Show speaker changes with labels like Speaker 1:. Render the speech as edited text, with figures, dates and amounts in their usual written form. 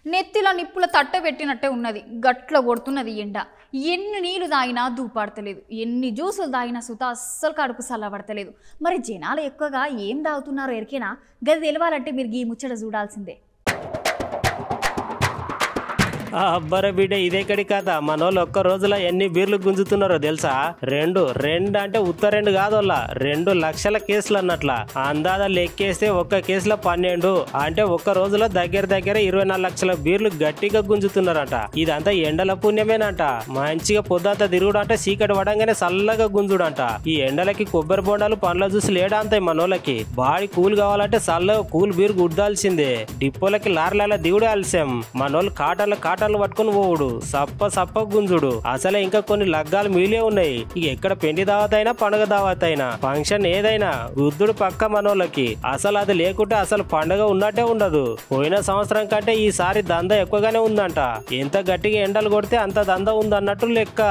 Speaker 1: నెత్తిలో నిప్పుల తట్ట పెట్టినట్టే ఉన్నది. గట్ల కొడుతున్నది ఎండ. ఎన్ని నీళ్లు తాగినా దూపాడతలేదు, ఎన్ని జ్యూసులు తాగినా సుత అస్సలు కడుపు చల్లబడతలేదు. మరి జనాలు ఎక్కువగా ఏం తాగుతున్నారో ఎరికేనా? గది తెలవాలంటే మీరు ఈ ముచ్చట చూడాల్సిందే.
Speaker 2: అబ్బరే బిడ్డ, ఇదేకడి కథ. మనోళ్ళు ఒక్క రోజులో ఎన్ని బీర్లు గుంజుతున్నారో తెలుసా? రెండు అంటే రెండు కాదోళ్ళ 2 లక్షల కేసులు అన్నట్ల. అందాదా లెక్కేస్తే ఒక్క కేసులో 12 అంటే ఒక్క రోజులో దగ్గర 24 లక్షల బీర్లు గట్టిగా గుంజుతున్నారంట. ఇదంతా ఎండల పుణ్యమేనంట. మంచిగా పొద్దంతా తిరుగుడంట, చీకటి పడంగానే చల్లగా గుంజుడంట. ఈ ఎండలకి కొబ్బరి బొండాలు పండ్ల జ్యూస్ లేడంతాయి మనోళ్ళకి. బాడీ కూల్ కావాలంటే చల్లగా కూల్ బీర్ గుద్దాల్సిందే. డిపోలకి లారీల దిగుడే ఆలస్యం. మనోళ్ళు కాటన్లు పట్టుకుని పోవుడు, సప్ప గుంజుడు. అసలే ఇంకా కొన్ని లగ్గాలు మిగిలే ఉన్నాయి. ఇక ఎక్కడ పెండి దావత్ అయినా పండుగ దావత్ అయినా ఫంక్షన్ ఏదైనా గుద్దుడు పక్క మనోళ్ళకి. అసలు అది లేకుంటే అసలు పండుగ ఉన్నట్టే ఉండదు. పోయిన సంవత్సరం కంటే ఈసారి దంద ఎక్కువగానే ఉందంట. ఎంత గట్టిగా ఎండలు కొడితే అంత దంద ఉందన్నట్టు లెక్క.